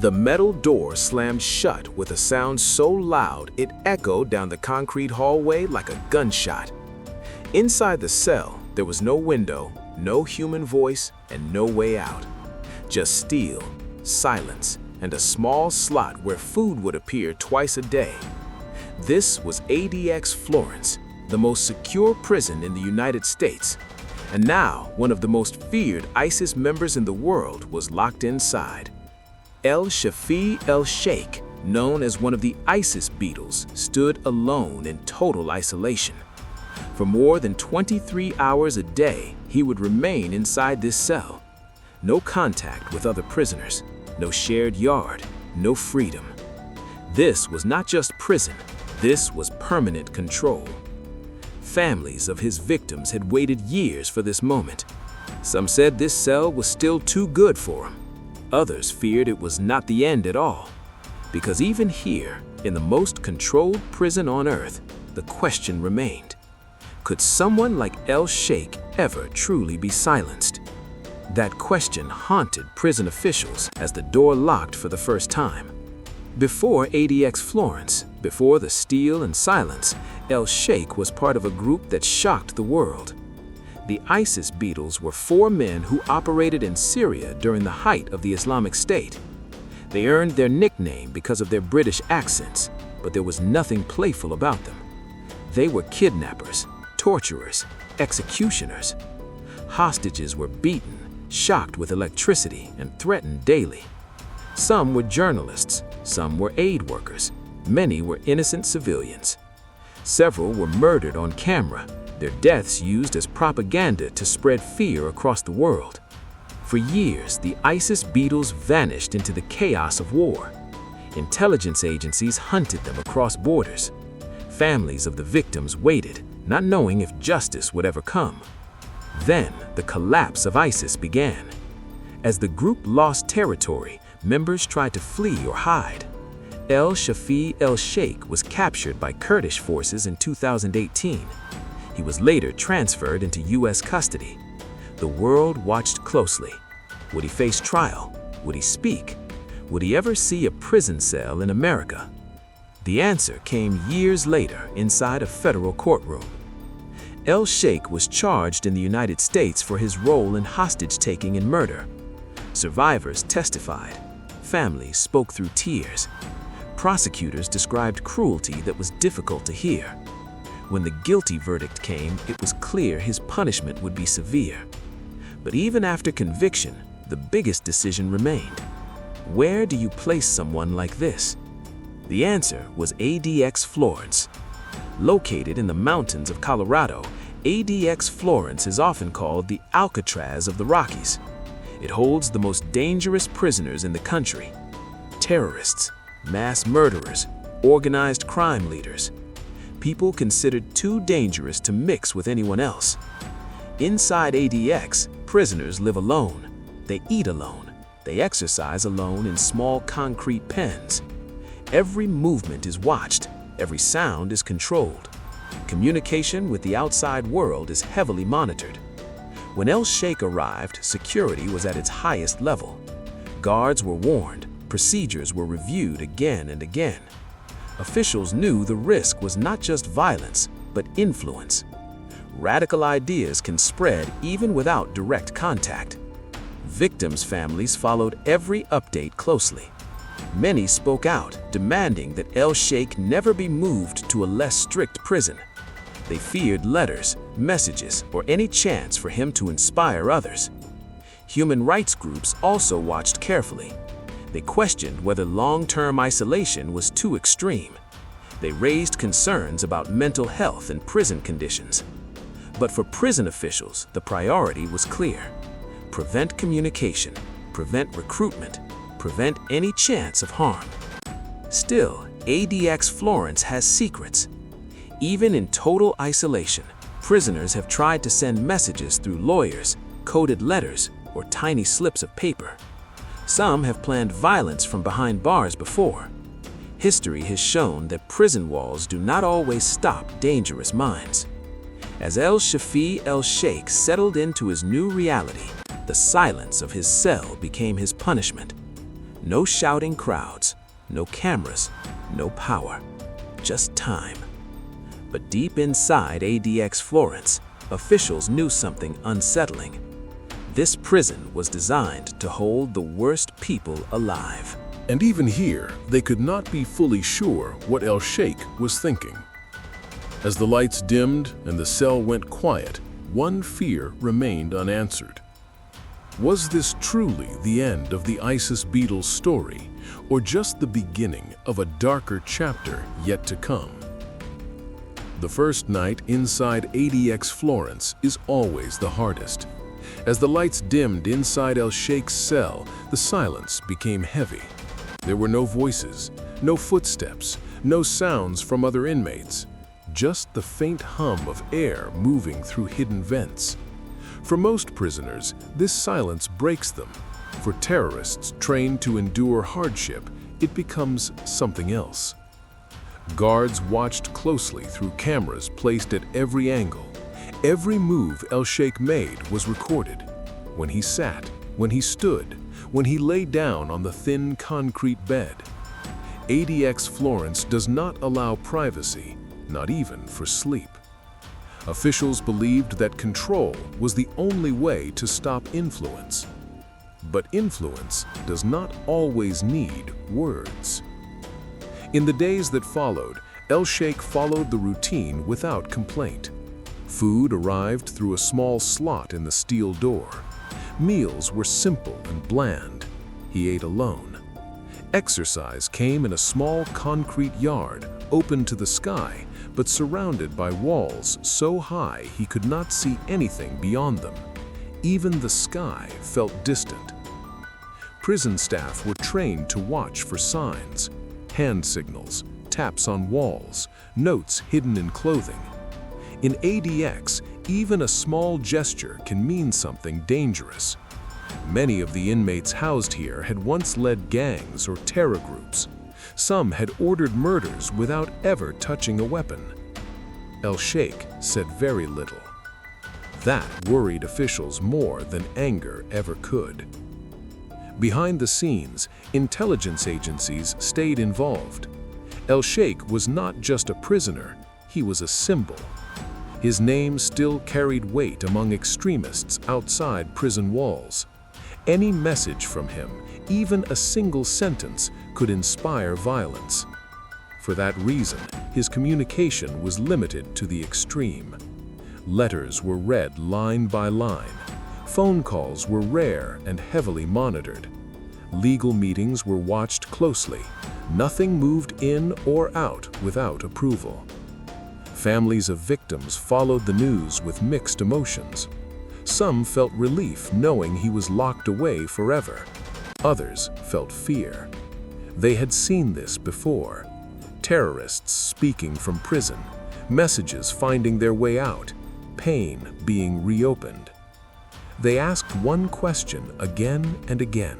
The metal door slammed shut with a sound so loud it echoed down the concrete hallway like a gunshot. Inside the cell, there was no window, no human voice, and no way out. Just steel, silence, and a small slot where food would appear twice a day. This was ADX Florence, the most secure prison in the United States. And now, one of the most feared ISIS members in the world was locked inside. El-Shafi el-Sheikh, known as one of the ISIS Beatles, stood alone in total isolation. For more than 23 hours a day, he would remain inside this cell. No contact with other prisoners, no shared yard, no freedom. This was not just prison, this was permanent control. Families of his victims had waited years for this moment. Some said this cell was still too good for him. Others feared it was not the end at all. Because even here, in the most controlled prison on earth, the question remained. Could someone like El-Sheikh ever truly be silenced? That question haunted prison officials as the door locked for the first time. Before ADX Florence, before the steel and silence, El-Sheikh was part of a group that shocked the world. The ISIS Beatles were 4 men who operated in Syria during the height of the Islamic State. They earned their nickname because of their British accents, but there was nothing playful about them. They were kidnappers, torturers, executioners. Hostages were beaten, shocked with electricity, and threatened daily. Some were journalists, some were aid workers, many were innocent civilians. Several were murdered on camera, their deaths used as propaganda to spread fear across the world. For years, the ISIS Beatles vanished into the chaos of war. Intelligence agencies hunted them across borders. Families of the victims waited, not knowing if justice would ever come. Then, the collapse of ISIS began. As the group lost territory, members tried to flee or hide. El-Shafi el-Sheikh was captured by Kurdish forces in 2018. He was later transferred into U.S. custody. The world watched closely. Would he face trial? Would he speak? Would he ever see a prison cell in America? The answer came years later inside a federal courtroom. El-Sheikh was charged in the United States for his role in hostage-taking and murder. Survivors testified. Families spoke through tears. Prosecutors described cruelty that was difficult to hear. When the guilty verdict came, it was clear his punishment would be severe. But even after conviction, the biggest decision remained. Where do you place someone like this? The answer was ADX Florence. Located in the mountains of Colorado, ADX Florence is often called the Alcatraz of the Rockies. It holds the most dangerous prisoners in the country. Terrorists, mass murderers, organized crime leaders. People considered too dangerous to mix with anyone else. Inside ADX, prisoners live alone. They eat alone. They exercise alone in small concrete pens. Every movement is watched. Every sound is controlled. Communication with the outside world is heavily monitored. When El-Sheikh arrived, security was at its highest level. Guards were warned. Procedures were reviewed again and again. Officials knew the risk was not just violence, but influence. Radical ideas can spread even without direct contact. Victims' families followed every update closely. Many spoke out, demanding that El-Sheikh never be moved to a less strict prison. They feared letters, messages, or any chance for him to inspire others. Human rights groups also watched carefully. They questioned whether long-term isolation was too extreme. They raised concerns about mental health and prison conditions. But for prison officials, the priority was clear. Prevent communication, prevent recruitment, prevent any chance of harm. Still, ADX Florence has secrets. Even in total isolation, prisoners have tried to send messages through lawyers, coded letters, or tiny slips of paper. Some have planned violence from behind bars before. History has shown that prison walls do not always stop dangerous minds. As El-Shafi el-Sheikh settled into his new reality, the silence of his cell became his punishment. No shouting crowds, no cameras, no power, just time. But deep inside ADX Florence, officials knew something unsettling. This prison was designed to hold the worst people alive. And even here, they could not be fully sure what El-Sheikh was thinking. As the lights dimmed and the cell went quiet, one fear remained unanswered. Was this truly the end of the ISIS Beatles story, or just the beginning of a darker chapter yet to come? The first night inside ADX Florence is always the hardest. As the lights dimmed inside El-Sheikh's cell, the silence became heavy. There were no voices, no footsteps, no sounds from other inmates, just the faint hum of air moving through hidden vents. For most prisoners, this silence breaks them. For terrorists trained to endure hardship, it becomes something else. Guards watched closely through cameras placed at every angle. Every move El-Sheikh made was recorded. When he sat, when he stood, when he lay down on the thin concrete bed. ADX Florence does not allow privacy, not even for sleep. Officials believed that control was the only way to stop influence. But influence does not always need words. In the days that followed, El-Sheikh followed the routine without complaint. Food arrived through a small slot in the steel door. Meals were simple and bland. He ate alone. Exercise came in a small concrete yard, open to the sky, but surrounded by walls so high he could not see anything beyond them. Even the sky felt distant. Prison staff were trained to watch for signs, hand signals, taps on walls, notes hidden in clothing. In ADX, even a small gesture can mean something dangerous. Many of the inmates housed here had once led gangs or terror groups. Some had ordered murders without ever touching a weapon. El-Sheikh said very little. That worried officials more than anger ever could. Behind the scenes, intelligence agencies stayed involved. El-Sheikh was not just a prisoner, he was a symbol. His name still carried weight among extremists outside prison walls. Any message from him, even a single sentence, could inspire violence. For that reason, his communication was limited to the extreme. Letters were read line by line. Phone calls were rare and heavily monitored. Legal meetings were watched closely. Nothing moved in or out without approval. Families of victims followed the news with mixed emotions. Some felt relief knowing he was locked away forever. Others felt fear. They had seen this before. Terrorists speaking from prison, messages finding their way out, pain being reopened. They asked one question again and again.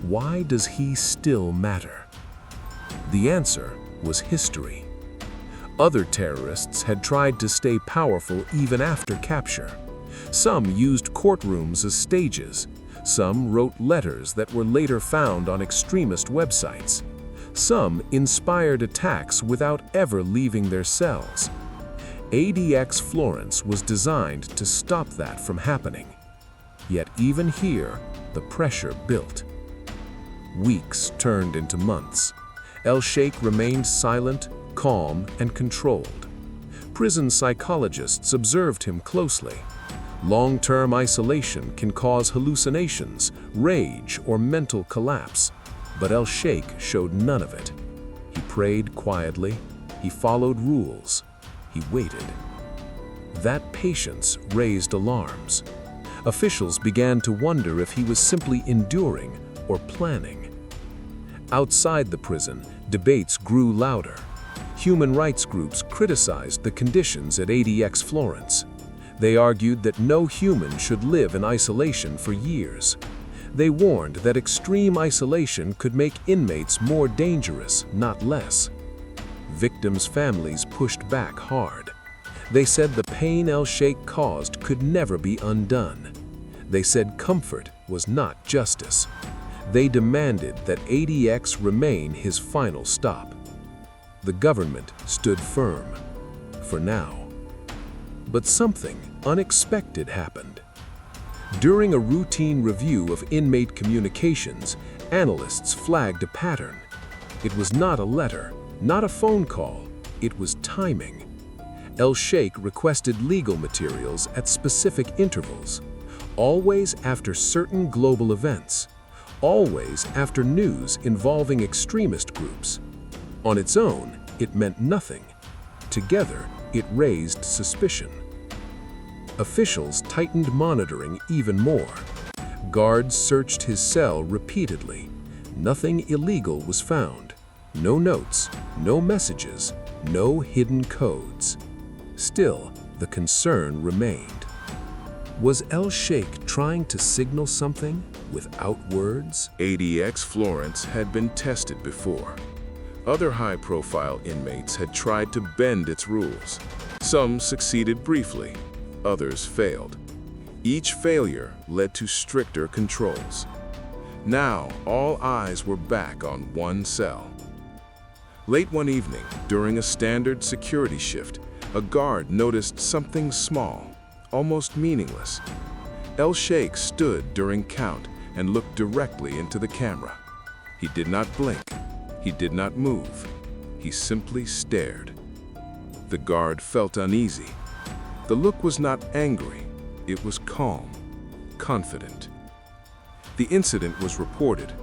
Why does he still matter? The answer was history. Other terrorists had tried to stay powerful even after capture. Some used courtrooms as stages. Some wrote letters that were later found on extremist websites. Some inspired attacks without ever leaving their cells. ADX Florence was designed to stop that from happening. Yet even here, the pressure built. Weeks turned into months. El-Sheikh remained silent, calm, and controlled. Prison psychologists observed him closely. Long-term isolation can cause hallucinations, rage, or mental collapse, but El-Sheikh showed none of it. He prayed quietly, he followed rules, he waited. That patience raised alarms. Officials began to wonder if he was simply enduring or planning. Outside the prison, debates grew louder. Human rights groups criticized the conditions at ADX Florence. They argued that no human should live in isolation for years. They warned that extreme isolation could make inmates more dangerous, not less. Victims' families pushed back hard. They said the pain El-Sheikh caused could never be undone. They said comfort was not justice. They demanded that ADX remain his final stop. The government stood firm, for now. But something unexpected happened. During a routine review of inmate communications, analysts flagged a pattern. It was not a letter, not a phone call, it was timing. El-Sheikh requested legal materials at specific intervals, always after certain global events, always after news involving extremist groups. On its own, it meant nothing. Together, it raised suspicion. Officials tightened monitoring even more. Guards searched his cell repeatedly. Nothing illegal was found. No notes, no messages, no hidden codes. Still, the concern remained. Was El-Sheikh trying to signal something without words? ADX Florence had been tested before. Other high-profile inmates had tried to bend its rules. Some succeeded briefly, others failed. Each failure led to stricter controls. Now, all eyes were back on one cell. Late one evening, during a standard security shift, a guard noticed something small, almost meaningless. El-Sheikh stood during count and looked directly into the camera. He did not blink. He did not move. He simply stared. The guard felt uneasy. The look was not angry. It was calm, confident. The incident was reported.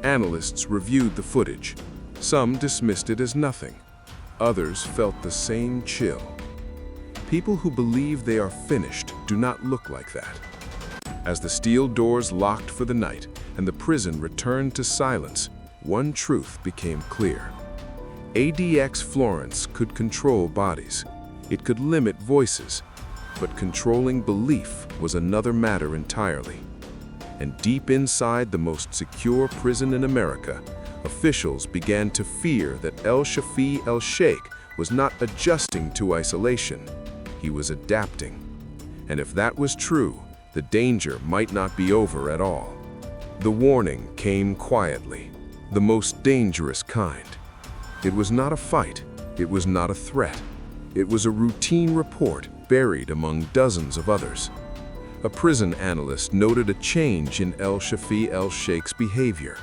Analysts reviewed the footage. Some dismissed it as nothing. Others felt the same chill. People who believe they are finished do not look like that. As the steel doors locked for the night and the prison returned to silence, one truth became clear. ADX Florence could control bodies. It could limit voices. But controlling belief was another matter entirely. And deep inside the most secure prison in America, officials began to fear that El-Sheikh was not adjusting to isolation. He was adapting. And if that was true, the danger might not be over at all. The warning came quietly, the most dangerous kind. It was not a fight. It was not a threat. It was a routine report buried among dozens of others. A prison analyst noted a change in El-Sheikh's behavior.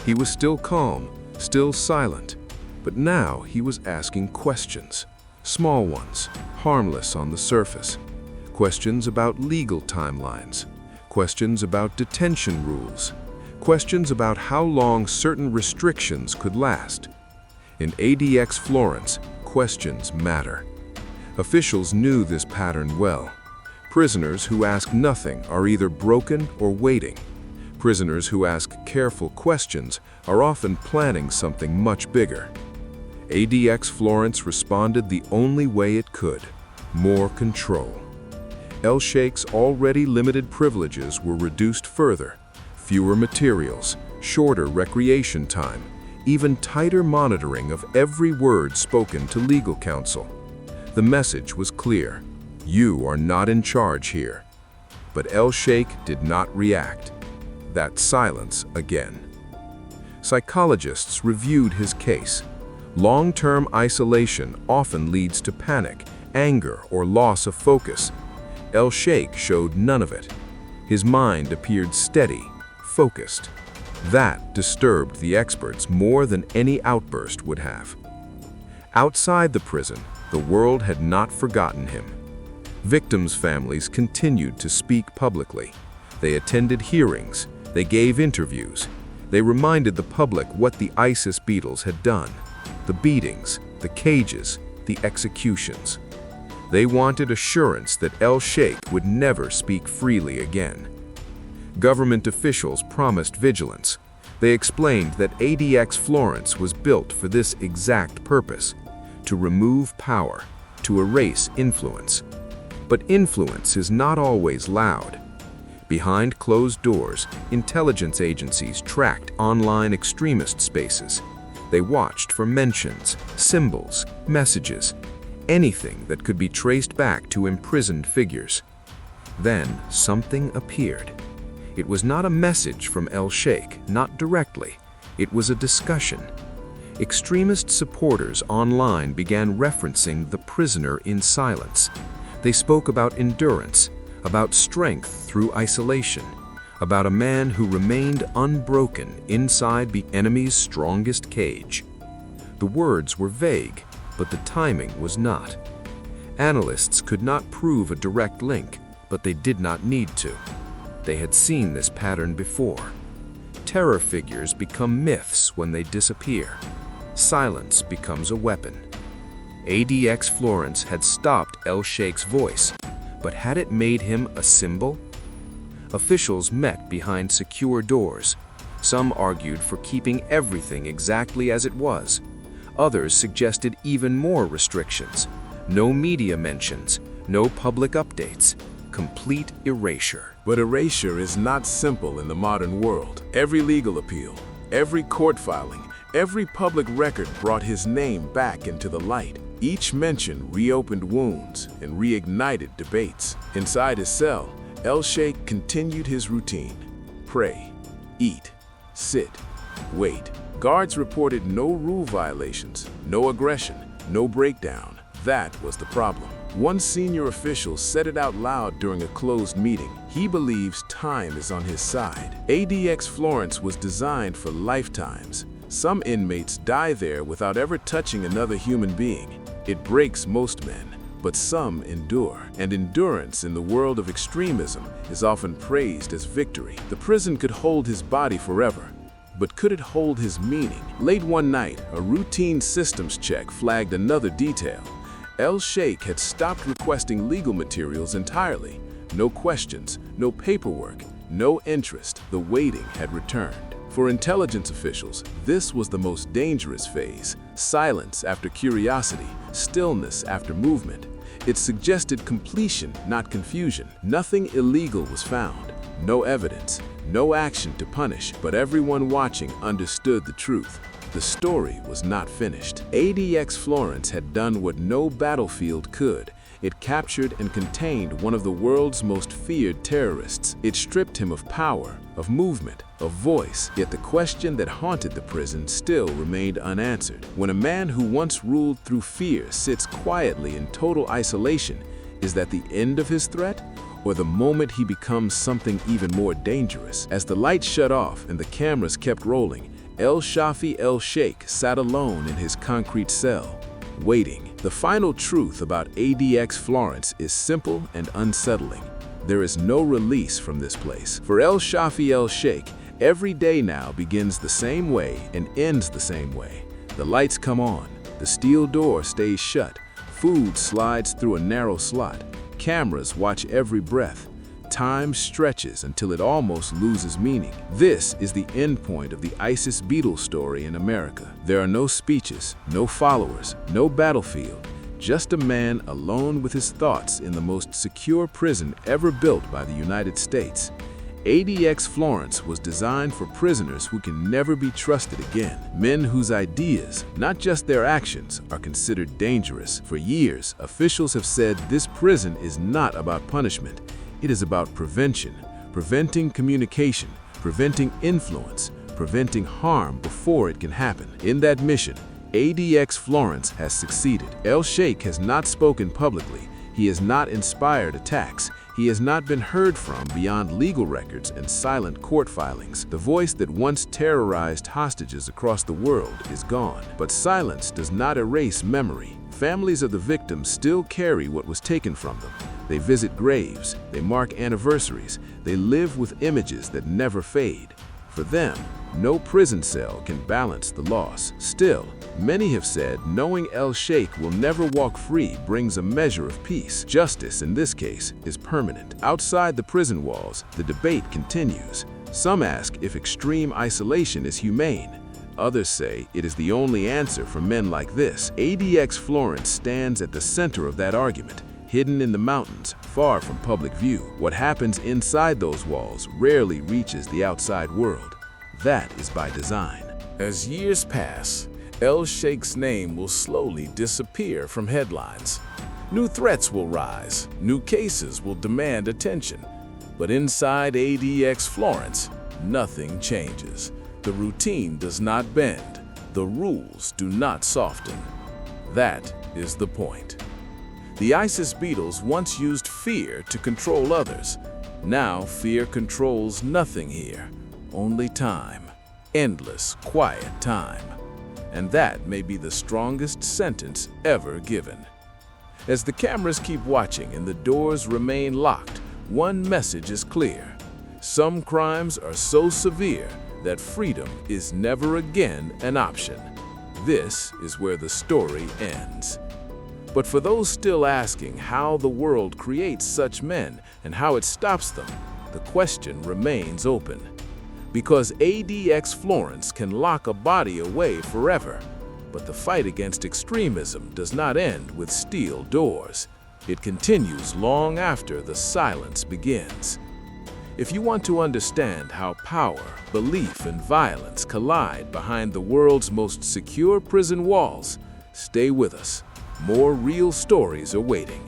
He was still calm, still silent, but now he was asking questions. Small ones, harmless on the surface. Questions about legal timelines. Questions about detention rules. Questions about how long certain restrictions could last. In ADX Florence, questions matter. Officials knew this pattern well. Prisoners who ask nothing are either broken or waiting. Prisoners who ask careful questions are often planning something much bigger. ADX Florence responded the only way it could: more control. El-Sheikh's already limited privileges were reduced further. Fewer materials, shorter recreation time, even tighter monitoring of every word spoken to legal counsel. The message was clear: you are not in charge here. But El-Sheikh did not react. That silence again. Psychologists reviewed his case. Long-term isolation often leads to panic, anger, or loss of focus. El-Sheikh showed none of it. His mind appeared steady, focused. That disturbed the experts more than any outburst would have. Outside the prison, the world had not forgotten him. Victims' families continued to speak publicly. They attended hearings. They gave interviews. They reminded the public what the ISIS Beatles had done: the beatings, the cages, the executions. They wanted assurance that El-Sheikh would never speak freely again. Government officials promised vigilance. They explained that ADX Florence was built for this exact purpose: to remove power, to erase influence. But influence is not always loud. Behind closed doors, intelligence agencies tracked online extremist spaces. They watched for mentions, symbols, messages, anything that could be traced back to imprisoned figures. Then something appeared. It was not a message from El-Sheikh, not directly. It was a discussion. Extremist supporters online began referencing the prisoner in silence. They spoke about endurance, about strength through isolation, about a man who remained unbroken inside the enemy's strongest cage. The words were vague, but the timing was not. Analysts could not prove a direct link, but they did not need to. They had seen this pattern before. Terror figures become myths when they disappear. Silence becomes a weapon. ADX Florence had stopped El-Sheikh's voice, but had it made him a symbol? Officials met behind secure doors. Some argued for keeping everything exactly as it was. Others suggested even more restrictions. No media mentions, no public updates, complete erasure. But erasure is not simple in the modern world. Every legal appeal, every court filing, every public record brought his name back into the light. Each mention reopened wounds and reignited debates. Inside his cell, El-Sheikh continued his routine. Pray, eat, sit, wait. Guards reported no rule violations, no aggression, no breakdown. That was the problem. One senior official said it out loud during a closed meeting. He believes time is on his side. ADX Florence was designed for lifetimes. Some inmates die there without ever touching another human being. It breaks most men, but some endure. And endurance in the world of extremism is often praised as victory. The prison could hold his body forever, but could it hold his meaning? Late one night, a routine systems check flagged another detail. El-Sheikh had stopped requesting legal materials entirely. No questions, no paperwork, no interest. The waiting had returned. For intelligence officials, this was the most dangerous phase. Silence after curiosity, stillness after movement. It suggested completion, not confusion. Nothing illegal was found. No evidence, no action to punish, but everyone watching understood the truth. The story was not finished. ADX Florence had done what no battlefield could. It captured and contained one of the world's most feared terrorists. It stripped him of power, of movement, of voice. Yet the question that haunted the prison still remained unanswered. When a man who once ruled through fear sits quietly in total isolation, is that the end of his threat? Or the moment he becomes something even more dangerous? As the lights shut off and the cameras kept rolling, El-Sheikh sat alone in his concrete cell, waiting. The final truth about ADX Florence is simple and unsettling. There is no release from this place. For El-Sheikh, every day now begins the same way and ends the same way. The lights come on, the steel door stays shut, food slides through a narrow slot, cameras watch every breath. Time stretches until it almost loses meaning. This is the endpoint of the ISIS Beatles story in America. There are no speeches, no followers, no battlefield, just a man alone with his thoughts in the most secure prison ever built by the United States. ADX Florence was designed for prisoners who can never be trusted again. Men whose ideas, not just their actions, are considered dangerous. For years, officials have said this prison is not about punishment. It is about prevention, preventing communication, preventing influence, preventing harm before it can happen. In that mission, ADX Florence has succeeded. El-Sheikh has not spoken publicly. He has not inspired attacks. He has not been heard from beyond legal records and silent court filings. The voice that once terrorized hostages across the world is gone. But silence does not erase memory. Families of the victims still carry what was taken from them. They visit graves, they mark anniversaries, they live with images that never fade. For them, no prison cell can balance the loss. Still, many have said knowing El-Sheikh will never walk free brings a measure of peace. Justice, in this case, is permanent. Outside the prison walls, the debate continues. Some ask if extreme isolation is humane. Others say it is the only answer for men like this. ADX Florence stands at the center of that argument, hidden in the mountains, far from public view. What happens inside those walls rarely reaches the outside world. That is by design. As years pass, El-Sheikh's name will slowly disappear from headlines. New threats will rise, new cases will demand attention. But inside ADX Florence, nothing changes. The routine does not bend. The rules do not soften. That is the point. The ISIS Beatles once used fear to control others. Now fear controls nothing here, only time. Endless, quiet time. And that may be the strongest sentence ever given. As the cameras keep watching and the doors remain locked, one message is clear. Some crimes are so severe that freedom is never again an option. This is where the story ends. But for those still asking how the world creates such men and how it stops them, the question remains open. Because ADX Florence can lock a body away forever, but the fight against extremism does not end with steel doors. It continues long after the silence begins. If you want to understand how power, belief, and violence collide behind the world's most secure prison walls, stay with us. More real stories are waiting.